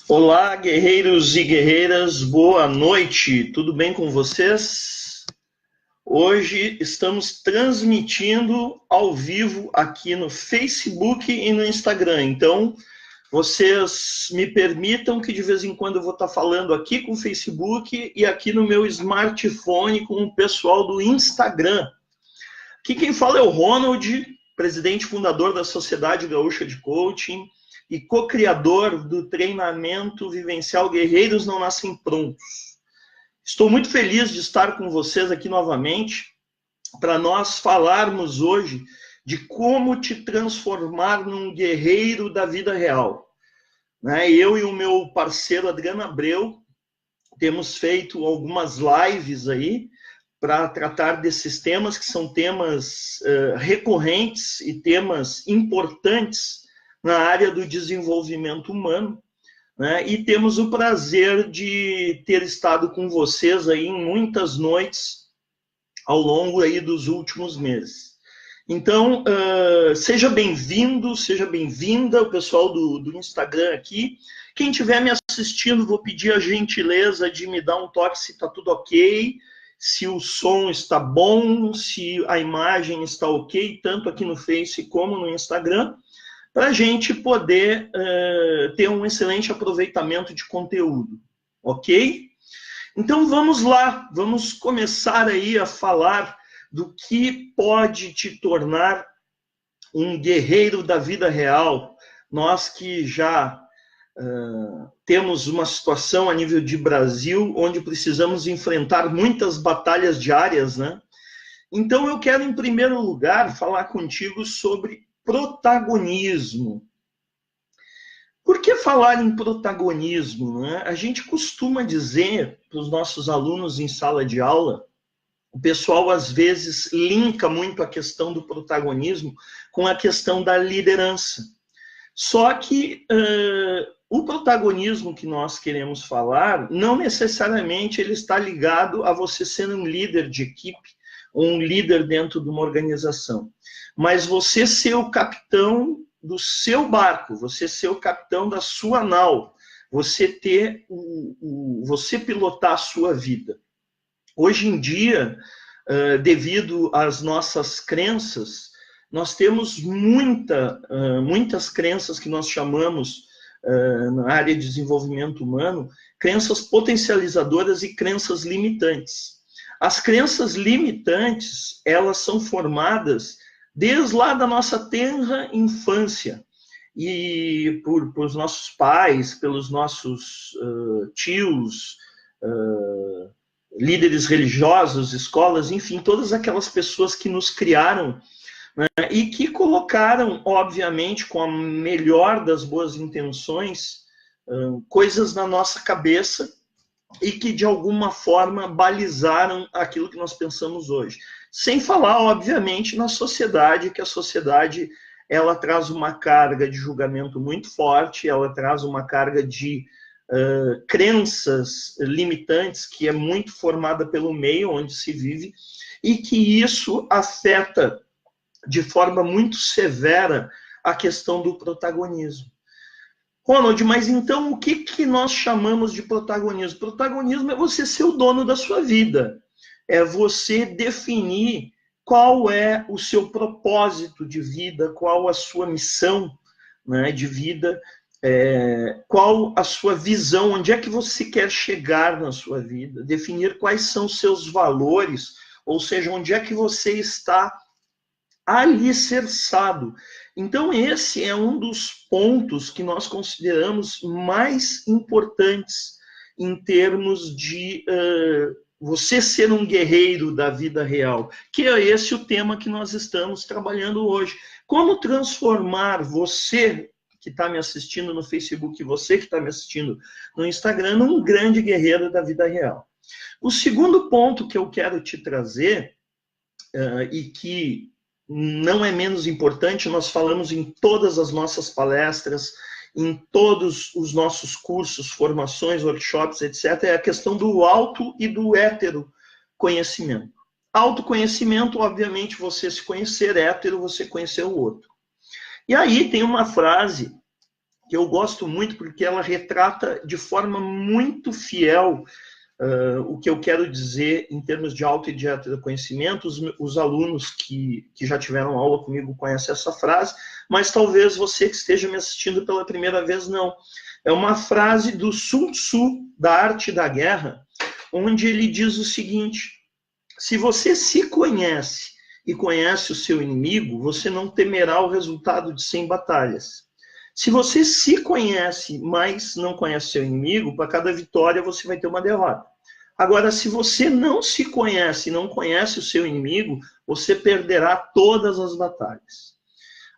Olá, guerreiros e guerreiras, boa noite, tudo bem com vocês? Hoje estamos transmitindo ao vivo aqui no Facebook e no Instagram, então vocês me permitam que de vez em quando eu vou estar falando aqui com o Facebook e aqui no meu smartphone com o pessoal do Instagram. Aqui quem fala é o Ronald, presidente fundador da Sociedade Gaúcha de Coaching e co-criador do treinamento vivencial Guerreiros Não Nascem Prontos. Estou muito feliz de estar com vocês aqui novamente para nós falarmos hoje de como te transformar num guerreiro da vida real. Eu e o meu parceiro Adriano Abreu temos feito algumas lives aí para tratar desses temas que são temas recorrentes e temas importantes na área do desenvolvimento humano, né? E temos o prazer de ter estado com vocês aí em muitas noites ao longo aí dos últimos meses. Então, seja bem-vindo, seja bem-vinda, o pessoal do Instagram aqui. Quem estiver me assistindo, vou pedir a gentileza de me dar um toque se está tudo ok, se o som está bom, se a imagem está ok, tanto aqui no Face como no Instagram, para a gente poder ter um excelente aproveitamento de conteúdo, ok? Então vamos lá, vamos começar aí a falar do que pode te tornar um guerreiro da vida real. Nós que já temos uma situação a nível de Brasil, onde precisamos enfrentar muitas batalhas diárias, né? Então eu quero, em primeiro lugar, falar contigo sobre protagonismo. Por que falar em protagonismo, né? A gente costuma dizer para os nossos alunos em sala de aula, o pessoal às vezes linka muito a questão do protagonismo com a questão da liderança. Só que o protagonismo que nós queremos falar, não necessariamente ele está ligado a você ser um líder de equipe, ou um líder dentro de uma organização. Mas você ser o capitão do seu barco, você ser o capitão da sua nau, você ter você pilotar a sua vida. Hoje em dia, devido às nossas crenças, nós temos muitas crenças que nós chamamos na área de desenvolvimento humano, crenças potencializadoras e crenças limitantes. As crenças limitantes, elas são formadas desde lá da nossa tenra infância, e por os nossos pais, pelos nossos tios, líderes religiosos, escolas, enfim, todas aquelas pessoas que nos criaram, né, e que colocaram, obviamente, com a melhor das boas intenções, coisas na nossa cabeça e que, de alguma forma, balizaram aquilo que nós pensamos hoje. Sem falar, obviamente, na sociedade, que a sociedade ela traz uma carga de julgamento muito forte, ela traz uma carga de crenças limitantes, que é muito formada pelo meio onde se vive, e que isso afeta de forma muito severa a questão do protagonismo. Ronald, mas então o que nós chamamos de protagonismo? Protagonismo é você ser o dono da sua vida, é você definir qual é o seu propósito de vida, qual a sua missão, né, de vida, qual a sua visão, onde é que você quer chegar na sua vida, definir quais são os seus valores, ou seja, onde é que você está alicerçado. Então, esse é um dos pontos que nós consideramos mais importantes em termos de você ser um guerreiro da vida real, que é esse o tema que nós estamos trabalhando hoje. Como transformar você que está me assistindo no Facebook, você que está me assistindo no Instagram, num grande guerreiro da vida real. O segundo ponto que eu quero te trazer, e que não é menos importante, nós falamos em todas as nossas palestras, em todos os nossos cursos, formações, workshops, etc., é a questão do auto e do hétero conhecimento. Autoconhecimento, obviamente, você se conhecer, hétero, você conhecer o outro. E aí tem uma frase que eu gosto muito porque ela retrata de forma muito fiel o que eu quero dizer em termos de auto e de heteroconhecimento. Os alunos que já tiveram aula comigo conhecem essa frase, mas talvez você que esteja me assistindo pela primeira vez não. É uma frase do Sun Tzu, da Arte da Guerra, onde ele diz o seguinte: se você se conhece e conhece o seu inimigo, você não temerá o resultado de 100 batalhas. Se você se conhece, mas não conhece seu inimigo, para cada vitória você vai ter uma derrota. Agora, se você não se conhece e não conhece o seu inimigo, você perderá todas as batalhas.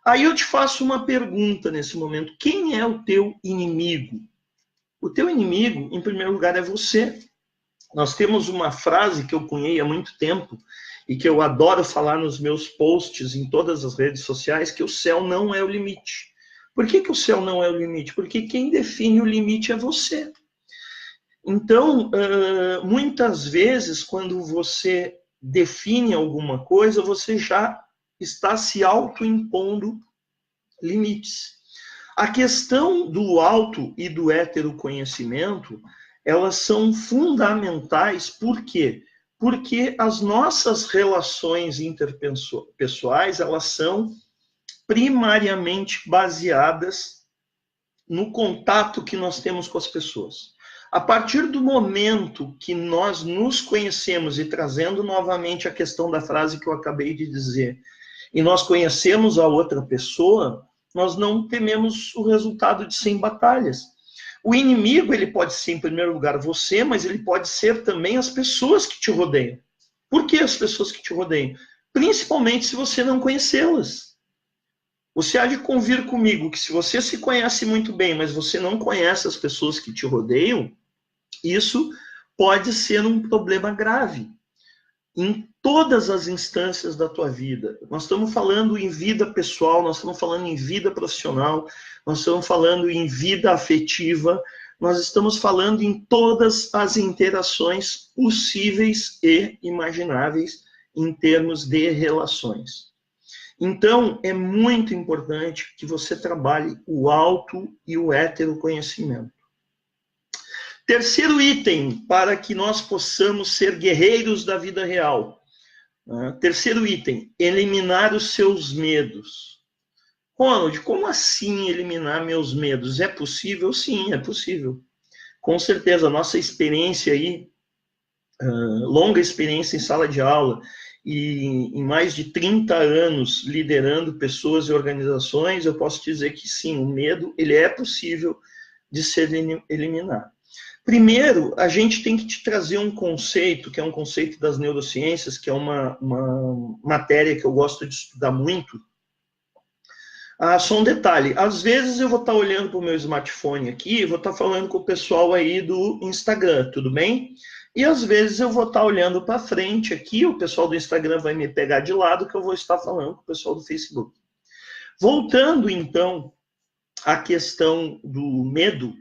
Aí eu te faço uma pergunta nesse momento: quem é o teu inimigo? O teu inimigo, em primeiro lugar, é você. Nós temos uma frase que eu cunhei há muito tempo e que eu adoro falar nos meus posts em todas as redes sociais, que o céu não é o limite. Por que o céu não é o limite? Porque quem define o limite é você. Então, muitas vezes, quando você define alguma coisa, você já está se autoimpondo limites. A questão do auto e do heteroconhecimento, elas são fundamentais. Por quê? Porque as nossas relações interpessoais, elas são primariamente baseadas no contato que nós temos com as pessoas. A partir do momento que nós nos conhecemos, e trazendo novamente a questão da frase que eu acabei de dizer, e nós conhecemos a outra pessoa, nós não tememos o resultado de 100 batalhas. O inimigo, ele pode ser, em primeiro lugar, você, mas ele pode ser também as pessoas que te rodeiam. Por que as pessoas que te rodeiam? Principalmente se você não conhecê-las. Você há de convir comigo que se você se conhece muito bem, mas você não conhece as pessoas que te rodeiam, isso pode ser um problema grave em todas as instâncias da tua vida. Nós estamos falando em vida pessoal, nós estamos falando em vida profissional, nós estamos falando em vida afetiva, nós estamos falando em todas as interações possíveis e imagináveis em termos de relações. Então, é muito importante que você trabalhe o auto e o heteroconhecimento. Terceiro item, para que nós possamos ser guerreiros da vida real. Terceiro item, eliminar os seus medos. Ronald, como assim eliminar meus medos? É possível? Sim, é possível. Com certeza, a nossa experiência aí, longa experiência em sala de aula, e em mais de 30 anos liderando pessoas e organizações, eu posso dizer que sim, o medo ele é possível de ser eliminado. Primeiro, a gente tem que te trazer um conceito, que é um conceito das neurociências, que é uma matéria que eu gosto de estudar muito. Só um detalhe, às vezes eu vou estar olhando para o meu smartphone aqui e vou estar falando com o pessoal aí do Instagram, tudo bem? E às vezes eu vou estar olhando para frente aqui, o pessoal do Instagram vai me pegar de lado, que eu vou estar falando com o pessoal do Facebook. Voltando então à questão do medo,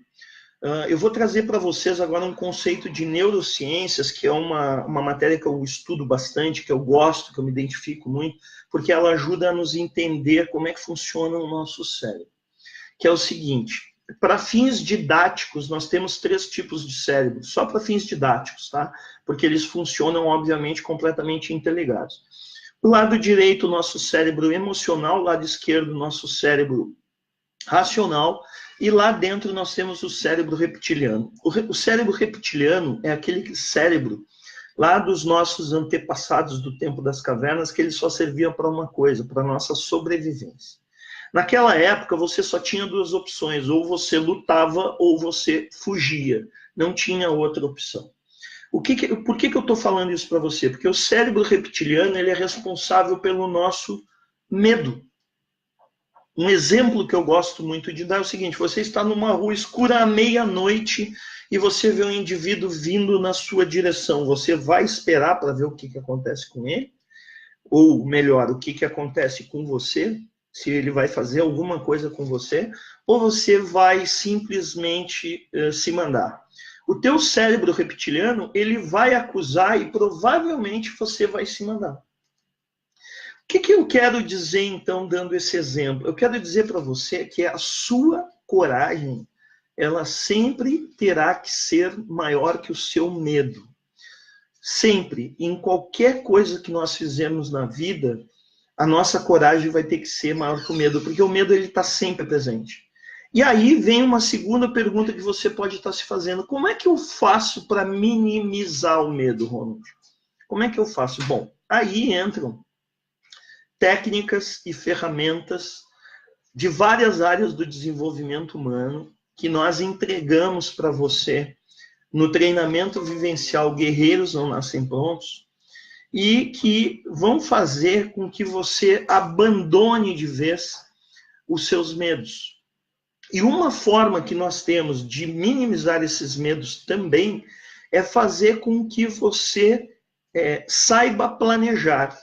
eu vou trazer para vocês agora um conceito de neurociências, que é uma matéria que eu estudo bastante, que eu gosto, que eu me identifico muito, porque ela ajuda a nos entender como é que funciona o nosso cérebro. Que é o seguinte, para fins didáticos, nós temos 3 tipos de cérebro, só para fins didáticos, tá? Porque eles funcionam, obviamente, completamente interligados. Do lado direito, o nosso cérebro emocional, do lado esquerdo, o nosso cérebro racional, e lá dentro nós temos o cérebro reptiliano. O cérebro reptiliano é aquele cérebro lá dos nossos antepassados do tempo das cavernas, que ele só servia para uma coisa, para a nossa sobrevivência. Naquela época, você só tinha 2 opções, ou você lutava ou você fugia. Não tinha outra opção. Por que eu estou falando isso para você? Porque o cérebro reptiliano ele é responsável pelo nosso medo. Um exemplo que eu gosto muito de dar é o seguinte: você está numa rua escura à meia-noite e você vê um indivíduo vindo na sua direção. Você vai esperar para ver o que acontece com ele? Ou melhor, o que acontece com você? Se ele vai fazer alguma coisa com você? Ou você vai simplesmente se mandar? O teu cérebro reptiliano, ele vai acusar e provavelmente você vai se mandar. O que eu quero dizer, então, dando esse exemplo? Eu quero dizer para você que é a sua coragem, ela sempre terá que ser maior que o seu medo. Sempre, em qualquer coisa que nós fizermos na vida, a nossa coragem vai ter que ser maior que o medo, porque o medo ele está sempre presente. E aí vem uma segunda pergunta que você pode estar se fazendo. Como é que eu faço para minimizar o medo, Ronald? Como é que eu faço? Bom, aí entram técnicas e ferramentas de várias áreas do desenvolvimento humano que nós entregamos para você no treinamento vivencial Guerreiros Não Nascem Prontos e que vão fazer com que você abandone de vez os seus medos. E uma forma que nós temos de minimizar esses medos também é fazer com que você saiba planejar.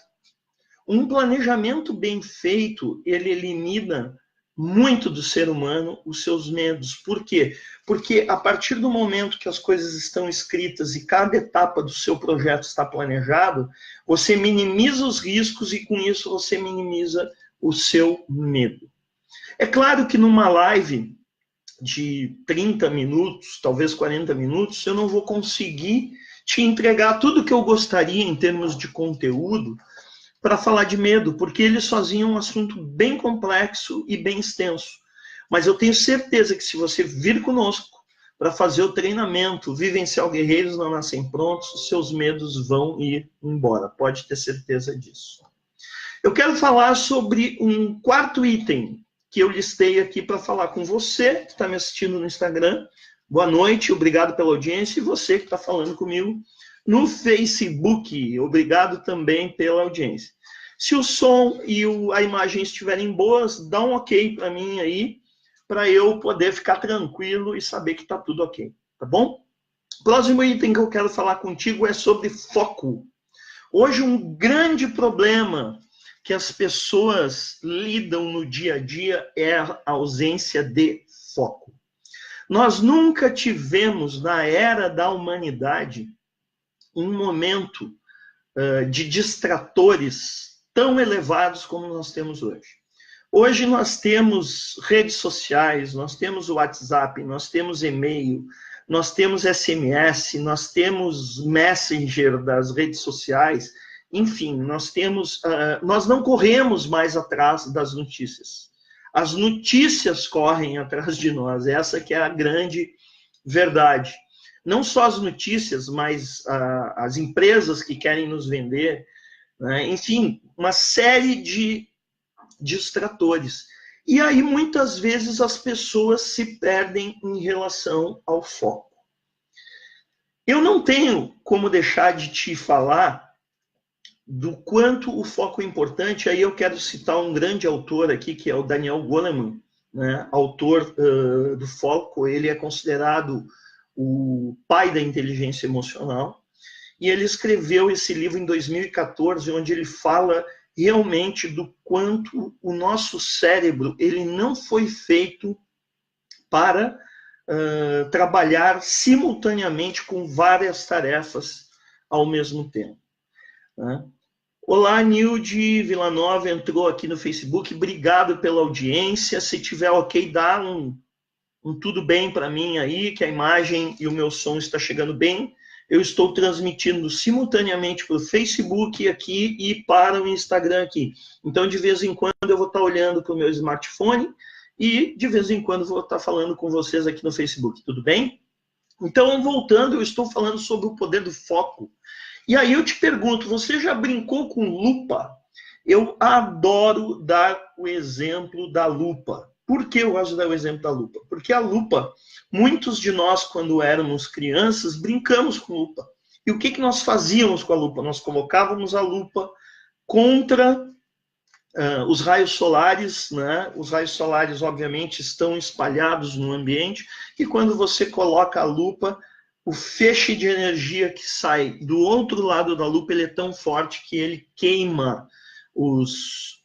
Um planejamento bem feito, ele elimina muito do ser humano os seus medos. Por quê? Porque a partir do momento que as coisas estão escritas e cada etapa do seu projeto está planejado, você minimiza os riscos e com isso você minimiza o seu medo. É claro que numa live de 30 minutos, talvez 40 minutos, eu não vou conseguir te entregar tudo que eu gostaria em termos de conteúdo para falar de medo, porque ele sozinho é um assunto bem complexo e bem extenso. Mas eu tenho certeza que se você vir conosco para fazer o treinamento Vivencial Guerreiros Não Nascem Prontos, os seus medos vão ir embora. Pode ter certeza disso. Eu quero falar sobre um quarto item que eu listei aqui para falar com você que está me assistindo no Instagram. Boa noite, obrigado pela audiência. E você que está falando comigo no Facebook, obrigado também pela audiência. Se o som e a imagem estiverem boas, dá um ok para mim aí, para eu poder ficar tranquilo e saber que está tudo ok, tá bom? Próximo item que eu quero falar contigo é sobre foco. Hoje um grande problema que as pessoas lidam no dia a dia é a ausência de foco. Nós nunca tivemos na era da humanidade um momento de distratores tão elevados como nós temos hoje. Hoje nós temos redes sociais, nós temos o WhatsApp, nós temos e-mail, nós temos SMS, nós temos Messenger das redes sociais, enfim, nós não corremos mais atrás das notícias. As notícias correm atrás de nós, essa que é a grande verdade. Não só as notícias, mas as empresas que querem nos vender, né? Enfim, uma série de distratores. E aí, muitas vezes, as pessoas se perdem em relação ao foco. Eu não tenho como deixar de te falar do quanto o foco é importante. Aí eu quero citar um grande autor aqui, que é o Daniel Goleman, né? Autor do foco. Ele é considerado o pai da inteligência emocional, e ele escreveu esse livro em 2014, onde ele fala realmente do quanto o nosso cérebro ele não foi feito para trabalhar simultaneamente com várias tarefas ao mesmo tempo, né? Olá, Nilde Villanova entrou aqui no Facebook, obrigado pela audiência. Se tiver ok, dá um tudo bem para mim aí, que a imagem e o meu som está chegando bem. Eu estou transmitindo simultaneamente para o Facebook aqui e para o Instagram aqui. Então, de vez em quando, eu vou estar olhando para o meu smartphone e, de vez em quando, vou estar falando com vocês aqui no Facebook. Tudo bem? Então, voltando, eu estou falando sobre o poder do foco. E aí eu te pergunto, você já brincou com lupa? Eu adoro dar o exemplo da lupa. Por que eu gosto de dar o exemplo da lupa? Porque a lupa, muitos de nós, quando éramos crianças, brincamos com lupa. E o que nós fazíamos com a lupa? Nós colocávamos a lupa contra os raios solares, né? Os raios solares, obviamente, estão espalhados no ambiente, e quando você coloca a lupa, o feixe de energia que sai do outro lado da lupa, ele é tão forte que ele queima os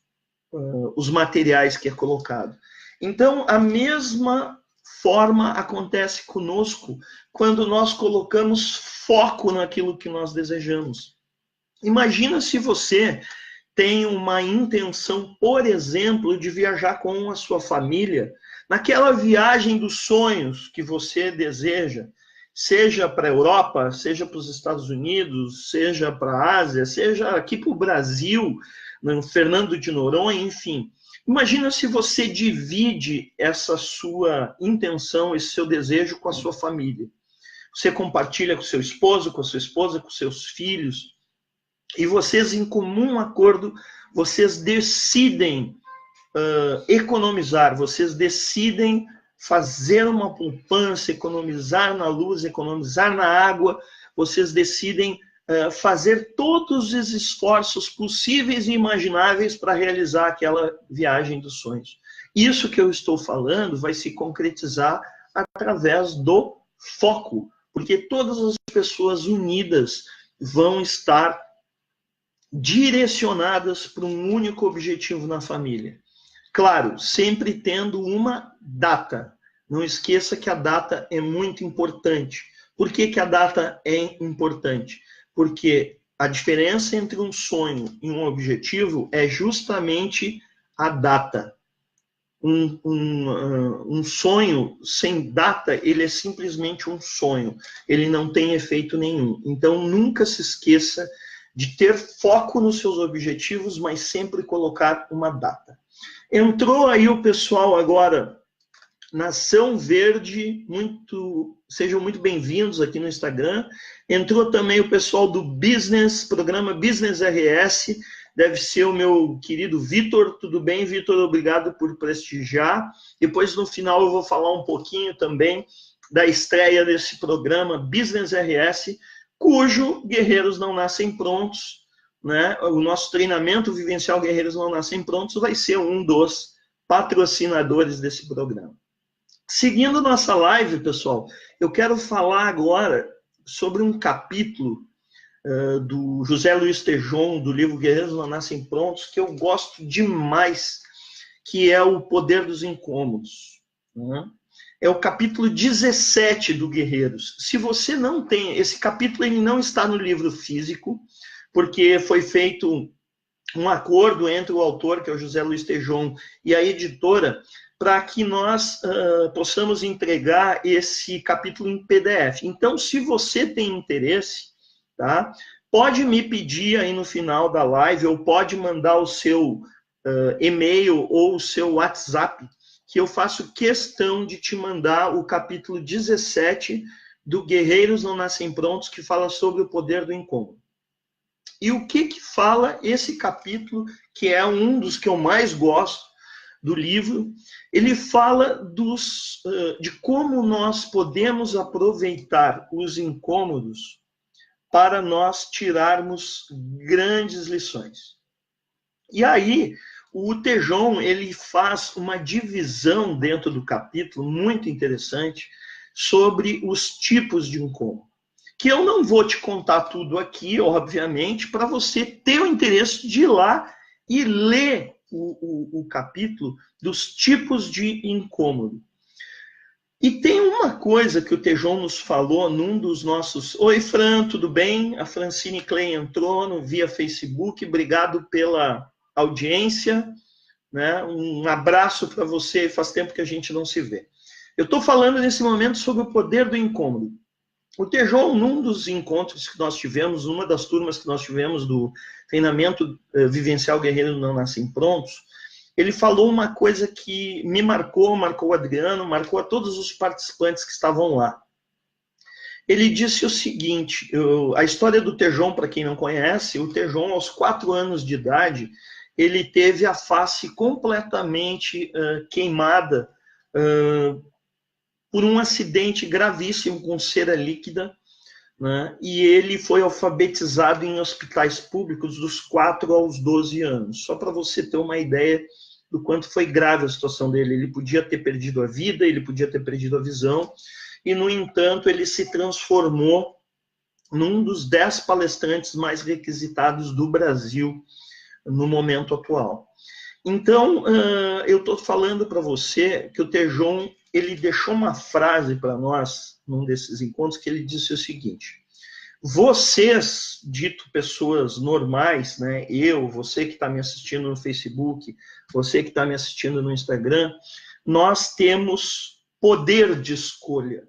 materiais que é colocado. Então, a mesma forma acontece conosco quando nós colocamos foco naquilo que nós desejamos. Imagina se você tem uma intenção, por exemplo, de viajar com a sua família naquela viagem dos sonhos que você deseja, seja para a Europa, seja para os Estados Unidos, seja para a Ásia, seja aqui para o Brasil, no Fernando de Noronha, enfim. Imagina se você divide essa sua intenção, esse seu desejo com a sua família. Você compartilha com seu esposo, com a sua esposa, com seus filhos, e vocês, em comum acordo, vocês decidem economizar, vocês decidem fazer uma poupança, economizar na luz, economizar na água, vocês decidem fazer todos os esforços possíveis e imagináveis para realizar aquela viagem dos sonhos. Isso que eu estou falando vai se concretizar através do foco, porque todas as pessoas unidas vão estar direcionadas para um único objetivo na família. Claro, sempre tendo uma data. Não esqueça que a data é muito importante. Por que que a data é importante? Porque a diferença entre um sonho e um objetivo é justamente a data. Um sonho sem data, ele é simplesmente um sonho. Ele não tem efeito nenhum. Então, nunca se esqueça de ter foco nos seus objetivos, mas sempre colocar uma data. Entrou aí o pessoal agora, Nação Verde, sejam muito bem-vindos aqui no Instagram. Entrou também o pessoal do Business, programa Business RS, deve ser o meu querido Vitor. Tudo bem, Vitor? Obrigado por prestigiar. Depois, no final, eu vou falar um pouquinho também da estreia desse programa Business RS, cujo Guerreiros Não Nascem Prontos, né? O nosso treinamento Vivencial Guerreiros Não Nascem Prontos vai ser um dos patrocinadores desse programa. Seguindo nossa live, pessoal, eu quero falar agora sobre um capítulo do José Luiz Tejon, do livro Guerreiros Não Nascem Prontos, que eu gosto demais, que é o Poder dos Incômodos, né? É o capítulo 17 do Guerreiros. Se você não tem, esse capítulo ele não está no livro físico, porque foi feito um acordo entre o autor, que é o José Luiz Tejon, e a editora, para que nós possamos entregar esse capítulo em PDF. Então, se você tem interesse, tá, pode me pedir aí no final da live, ou pode mandar o seu e-mail ou o seu WhatsApp, que eu faço questão de te mandar o capítulo 17 do Guerreiros Não Nascem Prontos, que fala sobre o poder do incômodo. E o que fala esse capítulo, que é um dos que eu mais gosto do livro? Ele fala de como nós podemos aproveitar os incômodos para nós tirarmos grandes lições. E aí, o Tejon, ele faz uma divisão dentro do capítulo muito interessante sobre os tipos de incômodo, que eu não vou te contar tudo aqui, obviamente, para você ter o interesse de ir lá e ler o capítulo dos tipos de incômodo. E tem uma coisa que o Tejon nos falou num dos nossos... Oi, Fran, tudo bem? A Francine Klein entrou no via Facebook, obrigado pela audiência, né? Um abraço para você, faz tempo que a gente não se vê. Eu estou falando nesse momento sobre o poder do incômodo. O Tejon, num dos encontros que nós tivemos, numa das turmas que nós tivemos do treinamento Vivencial Guerreiro Não Nascem Prontos, ele falou uma coisa que me marcou o Adriano, marcou a todos os participantes que estavam lá. Ele disse o seguinte, a história do Tejon, para quem não conhece, o Tejon, aos 4 anos de idade, ele teve a face completamente queimada por um acidente gravíssimo com cera líquida, né? E ele foi alfabetizado em hospitais públicos dos 4 aos 12 anos. Só para você ter uma ideia do quanto foi grave a situação dele. Ele podia ter perdido a vida, ele podia ter perdido a visão, e, no entanto, ele se transformou num dos 10 palestrantes mais requisitados do Brasil no momento atual. Então, eu estou falando para você que o Tejon, ele deixou uma frase para nós, num desses encontros, que ele disse o seguinte: vocês, dito pessoas normais, né, você que está me assistindo no Facebook, você que está me assistindo no Instagram, nós temos poder de escolha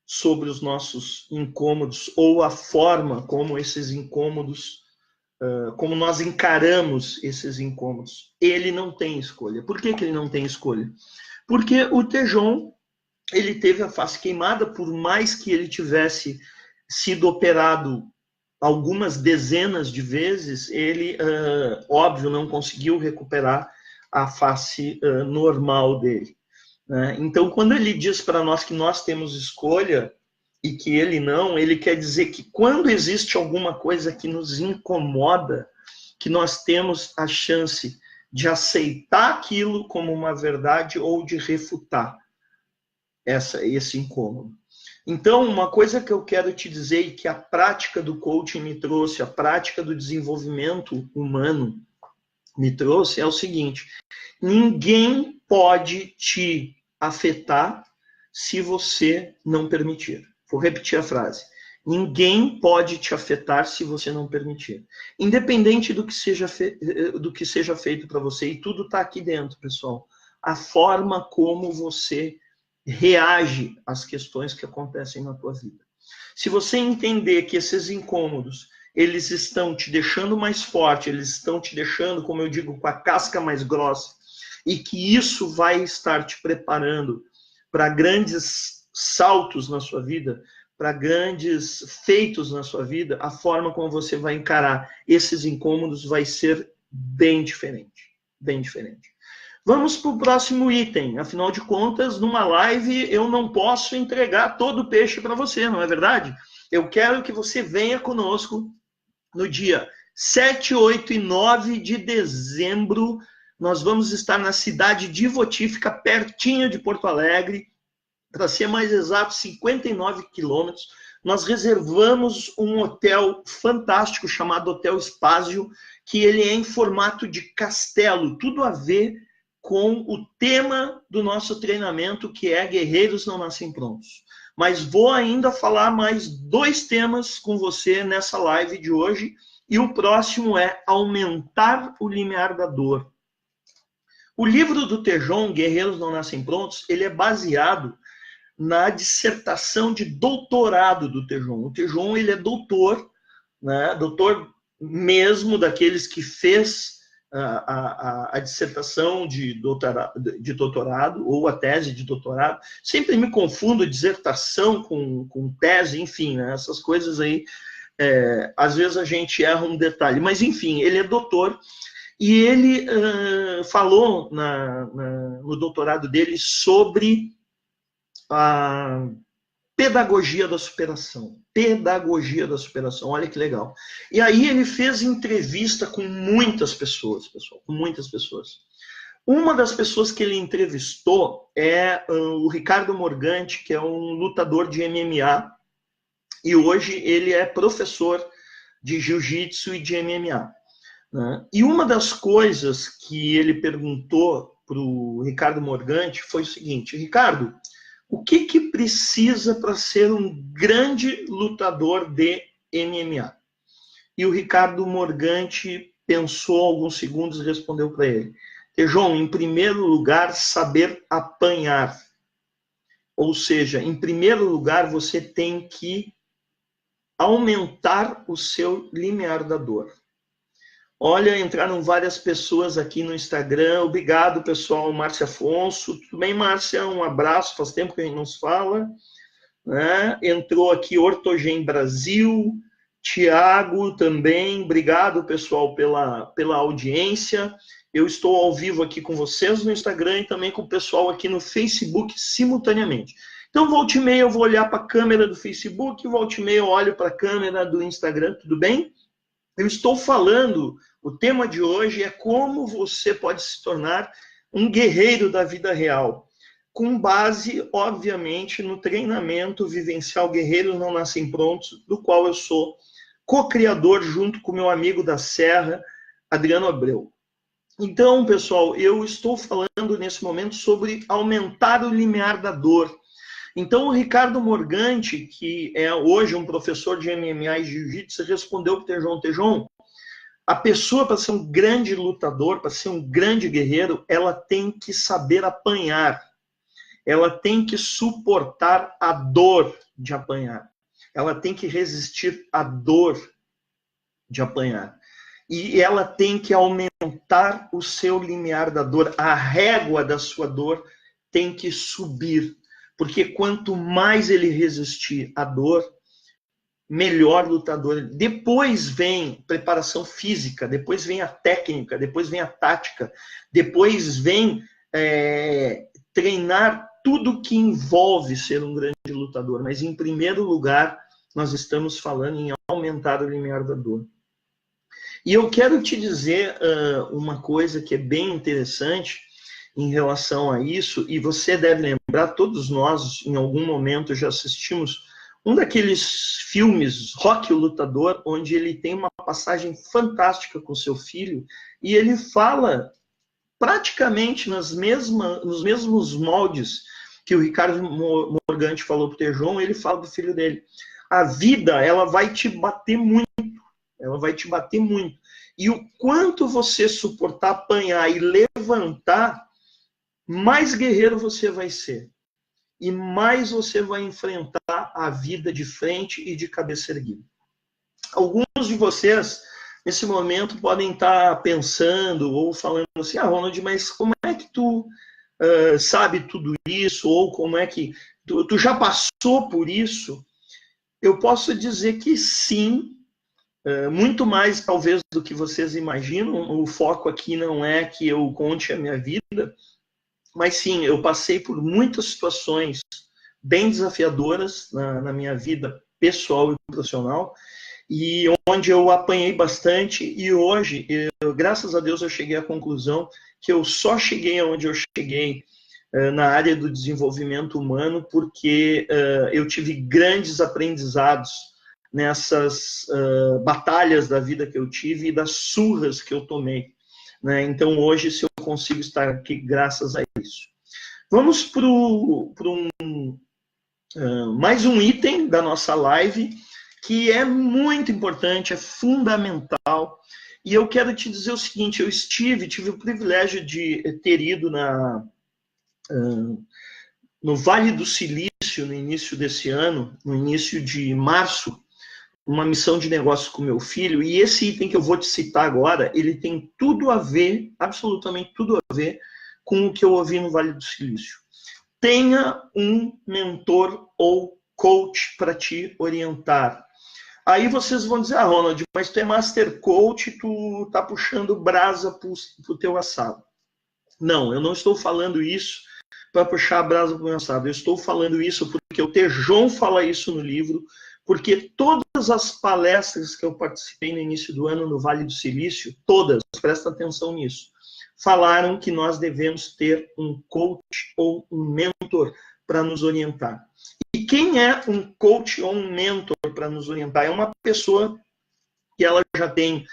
sobre os nossos incômodos ou a forma como esses incômodos, como nós encaramos esses incômodos. Ele não tem escolha. Por que ele não tem escolha? Porque o Tejon, ele teve a face queimada, por mais que ele tivesse sido operado algumas dezenas de vezes, ele, óbvio, não conseguiu recuperar a face normal dele. Né? Então, quando ele diz para nós que nós temos escolha e que ele não, ele quer dizer que quando existe alguma coisa que nos incomoda, que nós temos a chance de aceitar aquilo como uma verdade ou de refutar esse incômodo. Então, uma coisa que eu quero te dizer e que a prática do coaching me trouxe, a prática do desenvolvimento humano me trouxe, é o seguinte: ninguém pode te afetar se você não permitir. Vou repetir a frase. Ninguém pode te afetar se você não permitir. Independente do que seja feito para você, e tudo está aqui dentro, pessoal. A forma como você reage às questões que acontecem na tua vida. Se você entender que esses incômodos, eles estão te deixando mais forte, eles estão te deixando, como eu digo, com a casca mais grossa, e que isso vai estar te preparando para grandes saltos na sua vida, para grandes feitos na sua vida, a forma como você vai encarar esses incômodos vai ser bem diferente. Bem diferente. Vamos para o próximo item. Afinal de contas, numa live eu não posso entregar todo o peixe para você, não é verdade? Eu quero que você venha conosco no dia 7, 8 e 9 de dezembro. Nós vamos estar na cidade de Ivoti, fica pertinho de Porto Alegre, para ser mais exato, 59 quilômetros. Nós reservamos um hotel fantástico chamado Hotel Espásio, que ele é em formato de castelo, tudo a ver com o tema do nosso treinamento, que é Guerreiros Não Nascem Prontos. Mas vou ainda falar mais 2 temas com você nessa live de hoje, e o próximo é aumentar o limiar da dor. O livro do Tejon, Guerreiros Não Nascem Prontos, ele é baseado na dissertação de doutorado do Tejon. O Tejon, ele é doutor, né? Doutor mesmo daqueles que fez a dissertação de doutorado, ou a tese de doutorado. Sempre me confundo dissertação com tese, enfim, né? Essas coisas aí, às vezes a gente erra um detalhe. Mas, enfim, ele é doutor, e ele falou no doutorado dele sobre a pedagogia da superação. Pedagogia da superação, olha que legal. E aí ele fez entrevista com muitas pessoas, pessoal, com muitas pessoas. Uma das pessoas que ele entrevistou é o Ricardo Morgante, que é um lutador de MMA, e hoje ele é professor de jiu-jitsu e de MMA. Né? E uma das coisas que ele perguntou para o Ricardo Morgante foi o seguinte: Ricardo, o que precisa para ser um grande lutador de MMA? E o Ricardo Morgante pensou alguns segundos e respondeu para ele: Tejon, em primeiro lugar, saber apanhar. Ou seja, em primeiro lugar, você tem que aumentar o seu limiar da dor. Olha, entraram várias pessoas aqui no Instagram. Obrigado, pessoal. Márcia Afonso. Tudo bem, Márcia? Um abraço. Faz tempo que a gente não se fala. Né? Entrou aqui Ortogen Brasil. Tiago também. Obrigado, pessoal, pela audiência. Eu estou ao vivo aqui com vocês no Instagram e também com o pessoal aqui no Facebook simultaneamente. Então, volta e meia eu vou olhar para a câmera do Facebook, volta e meia eu olho para a câmera do Instagram. Tudo bem? Eu estou falando, o tema de hoje é como você pode se tornar um guerreiro da vida real, com base, obviamente, no treinamento Vivencial Guerreiros Não Nascem Prontos, do qual eu sou co-criador junto com meu amigo da Serra, Adriano Abreu. Então, pessoal, eu estou falando nesse momento sobre aumentar o limiar da dor. Então, o Ricardo Morgante, que é hoje um professor de MMA e Jiu-Jitsu, respondeu para o Tejon: Tejon, A pessoa, para ser um grande lutador, para ser um grande guerreiro, ela tem que saber apanhar. Ela tem que suportar a dor de apanhar. Ela tem que resistir à dor de apanhar. E ela tem que aumentar o seu limiar da dor. A régua da sua dor tem que subir. Porque quanto mais ele resistir à dor, melhor lutador. Depois vem preparação física, depois vem a técnica, depois vem a tática, depois vem treinar tudo que envolve ser um grande lutador. Mas, em primeiro lugar, nós estamos falando em aumentar o limiar da dor. E eu quero te dizer uma coisa que é bem interessante em relação a isso, e você deve lembrar, todos nós, em algum momento, já assistimos um daqueles filmes, Rocky o Lutador, onde ele tem uma passagem fantástica com seu filho, e ele fala praticamente nos mesmos moldes que o Ricardo Morgante falou para o Tejon, ele fala do filho dele. A vida, ela vai te bater muito. Ela vai te bater muito. E o quanto você suportar apanhar e levantar, mais guerreiro você vai ser. E mais você vai enfrentar a vida de frente e de cabeça erguida. Alguns de vocês, nesse momento, podem estar pensando ou falando assim, Ronald, mas como é que tu sabe tudo isso? Ou como é que tu já passou por isso? Eu posso dizer que sim, muito mais talvez do que vocês imaginam. O foco aqui não é que eu conte a minha vida, mas sim, eu passei por muitas situações bem desafiadoras na minha vida pessoal e profissional, e onde eu apanhei bastante, e hoje, graças a Deus, eu cheguei à conclusão que eu só cheguei aonde eu cheguei na área do desenvolvimento humano porque eu tive grandes aprendizados nessas batalhas da vida que eu tive e das surras que eu tomei. Né? Então, hoje, se eu consigo estar aqui graças a isso. Vamos para mais um item da nossa live, que é muito importante, é fundamental. E eu quero te dizer o seguinte, eu tive o privilégio de ter ido no Vale do Silício, no início desse ano, no início de março, uma missão de negócio com meu filho, e esse item que eu vou te citar agora, ele tem tudo a ver, absolutamente tudo a ver, com o que eu ouvi no Vale do Silício. Tenha um mentor ou coach para te orientar. Aí vocês vão dizer, Ronald, mas tu é master coach, tu tá puxando brasa pro teu assado. Não, eu não estou falando isso para puxar a brasa pro meu assado. Eu estou falando isso porque o Tejon fala isso no livro, porque todas as palestras que eu participei no início do ano no Vale do Silício, todas, presta atenção nisso, falaram que nós devemos ter um coach ou um mentor para nos orientar. E quem é um coach ou um mentor para nos orientar? É uma pessoa que ela já tem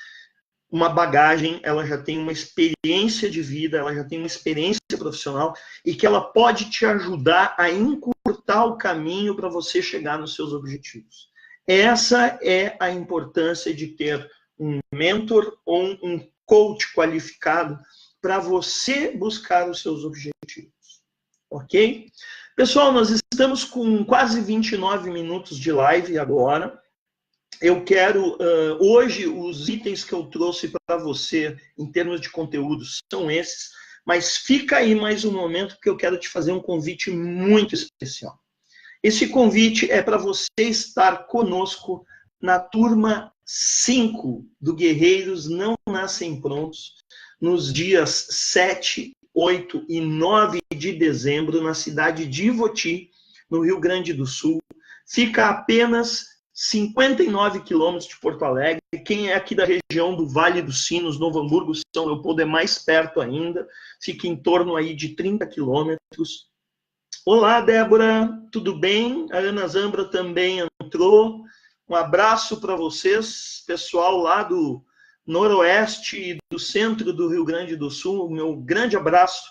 uma bagagem, ela já tem uma experiência de vida, ela já tem uma experiência profissional e que ela pode te ajudar a encurtar o caminho para você chegar nos seus objetivos. Essa é a importância de ter um mentor ou um coach qualificado para você buscar os seus objetivos. Ok? Pessoal, nós estamos com quase 29 minutos de live agora. Eu quero, hoje, os itens que eu trouxe para você, em termos de conteúdo, são esses, mas fica aí mais um momento, porque eu quero te fazer um convite muito especial. Esse convite é para você estar conosco na turma 5 do Guerreiros Não Nascem Prontos, nos dias 7, 8 e 9 de dezembro, na cidade de Ivoti, no Rio Grande do Sul. Fica apenas 59 quilômetros de Porto Alegre. Quem é aqui da região do Vale dos Sinos, Novo Hamburgo, São Leopoldo, é mais perto ainda. Fica em torno aí de 30 quilômetros. Olá, Débora, tudo bem? A Ana Zambra também entrou. Um abraço para vocês, pessoal lá do noroeste e do centro do Rio Grande do Sul. Meu grande abraço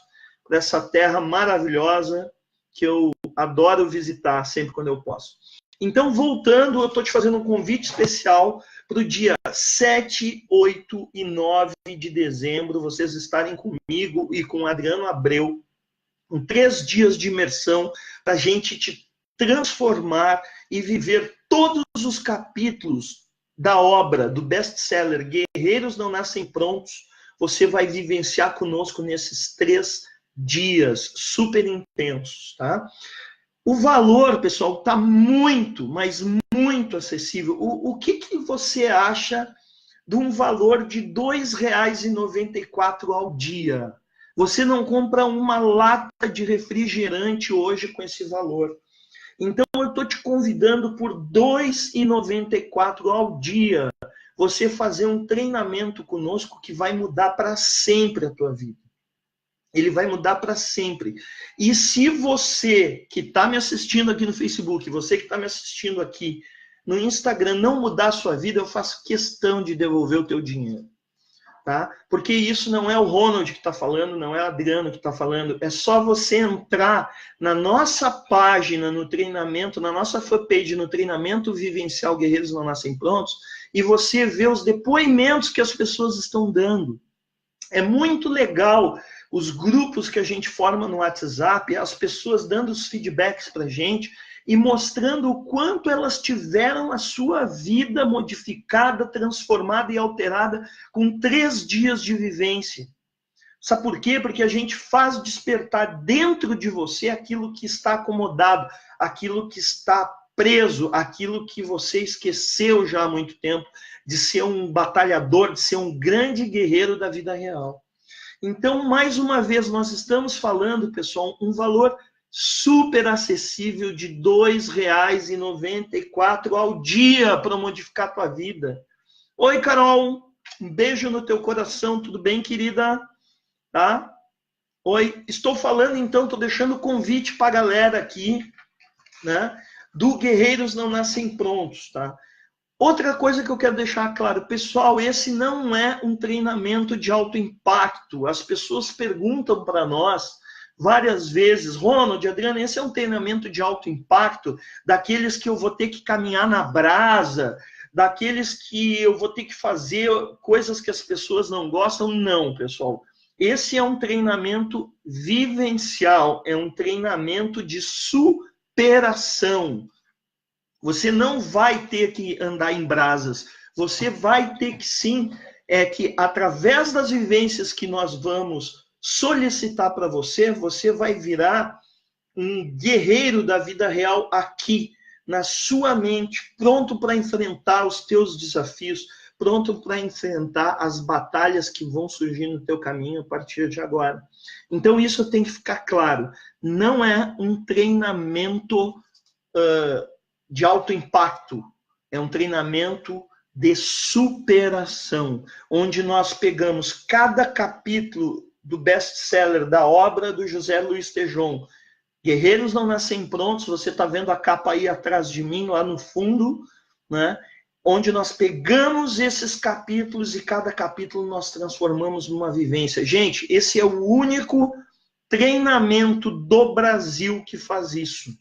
para essa terra maravilhosa que eu adoro visitar sempre quando eu posso. Então, voltando, eu estou te fazendo um convite especial para o dia 7, 8 e 9 de dezembro, vocês estarem comigo e com o Adriano Abreu, em 3 dias de imersão, para a gente te transformar e viver todos os capítulos da obra, do best-seller Guerreiros Não Nascem Prontos. Você vai vivenciar conosco nesses 3 dias super intensos, tá? O valor, pessoal, está muito, mas muito acessível. O que você acha de um valor de R$ 2,94 ao dia? Você não compra uma lata de refrigerante hoje com esse valor. Então, eu estou te convidando por R$ 2,94 ao dia, você fazer um treinamento conosco que vai mudar para sempre a tua vida. Ele vai mudar para sempre. E se você que está me assistindo aqui no Facebook, você que está me assistindo aqui no Instagram, não mudar a sua vida, eu faço questão de devolver o teu dinheiro. Tá? Porque isso não é o Ronald que está falando, não é o Adriano que está falando. É só você entrar na nossa página, no treinamento, na nossa fanpage, no treinamento Vivencial Guerreiros Não Nascem Prontos, e você ver os depoimentos que as pessoas estão dando. É muito legal os grupos que a gente forma no WhatsApp, as pessoas dando os feedbacks para a gente e mostrando o quanto elas tiveram a sua vida modificada, transformada e alterada com 3 dias de vivência. Sabe por quê? Porque a gente faz despertar dentro de você aquilo que está acomodado, aquilo que está preso, aquilo que você esqueceu já há muito tempo, de ser um batalhador, de ser um grande guerreiro da vida real. Então, mais uma vez, nós estamos falando, pessoal, um valor super acessível de R$ 2,94 ao dia para modificar a tua vida. Oi, Carol, um beijo no teu coração, tudo bem, querida? Tá? Oi, estou falando então, estou deixando o convite para a galera aqui, né, do Guerreiros Não Nascem Prontos, tá? Outra coisa que eu quero deixar claro, pessoal, esse não é um treinamento de alto impacto. As pessoas perguntam para nós várias vezes, Ronald, Adriano, esse é um treinamento de alto impacto, daqueles que eu vou ter que caminhar na brasa, daqueles que eu vou ter que fazer coisas que as pessoas não gostam? Não, pessoal. Esse é um treinamento vivencial, é um treinamento de superação. Você não vai ter que andar em brasas, você vai ter que sim, que através das vivências que nós vamos solicitar para você, você vai virar um guerreiro da vida real aqui, na sua mente, pronto para enfrentar os teus desafios, pronto para enfrentar as batalhas que vão surgir no teu caminho a partir de agora. Então isso tem que ficar claro, não é um treinamento de alto impacto, é um treinamento de superação, onde nós pegamos cada capítulo do best-seller da obra do José Luiz Tejon. Guerreiros Não Nascem Prontos, você está vendo a capa aí atrás de mim, lá no fundo, né? Onde nós pegamos esses capítulos e cada capítulo nós transformamos numa vivência. Gente, esse é o único treinamento do Brasil que faz isso.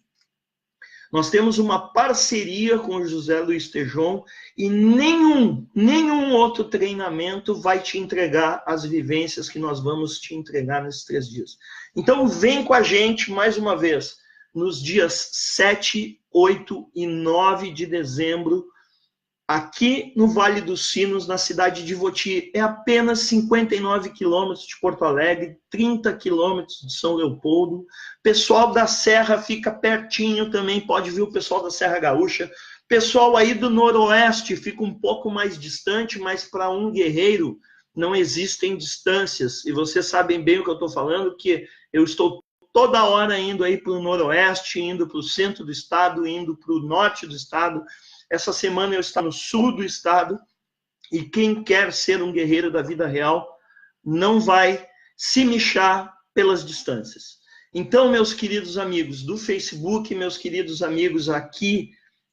Nós temos uma parceria com o José Luiz Tejon e nenhum outro treinamento vai te entregar as vivências que nós vamos te entregar nesses 3 dias. Então, vem com a gente, mais uma vez, nos dias 7, 8 e 9 de dezembro, aqui no Vale dos Sinos, na cidade de Voti. É apenas 59 quilômetros de Porto Alegre, 30 quilômetros de São Leopoldo. Pessoal da Serra fica pertinho também, pode vir o pessoal da Serra Gaúcha. Pessoal aí do Noroeste fica um pouco mais distante, mas para um guerreiro não existem distâncias. E vocês sabem bem o que eu estou falando, que eu estou toda hora indo aí para o Noroeste, indo para o centro do estado, indo para o norte do estado. Essa semana eu estou no sul do estado e quem quer ser um guerreiro da vida real não vai se mexer pelas distâncias. Então, meus queridos amigos do Facebook, meus queridos amigos aqui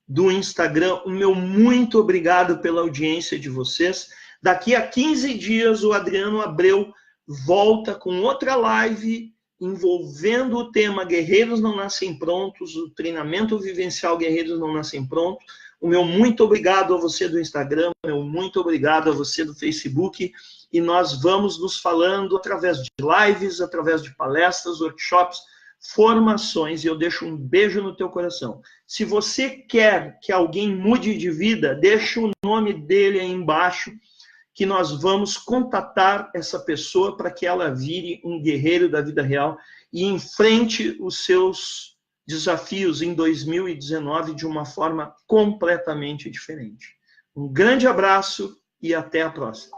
do Instagram, o meu muito obrigado pela audiência de vocês. Daqui a 15 dias o Adriano Abreu volta com outra live envolvendo o tema Guerreiros Não Nascem Prontos, o treinamento vivencial Guerreiros Não Nascem Prontos. O meu muito obrigado a você do Instagram, meu muito obrigado a você do Facebook, e nós vamos nos falando através de lives, através de palestras, workshops, formações, e eu deixo um beijo no teu coração. Se você quer que alguém mude de vida, deixa o nome dele aí embaixo, que nós vamos contatar essa pessoa para que ela vire um guerreiro da vida real e enfrente os seus desafios em 2019 de uma forma completamente diferente. Um grande abraço e até a próxima.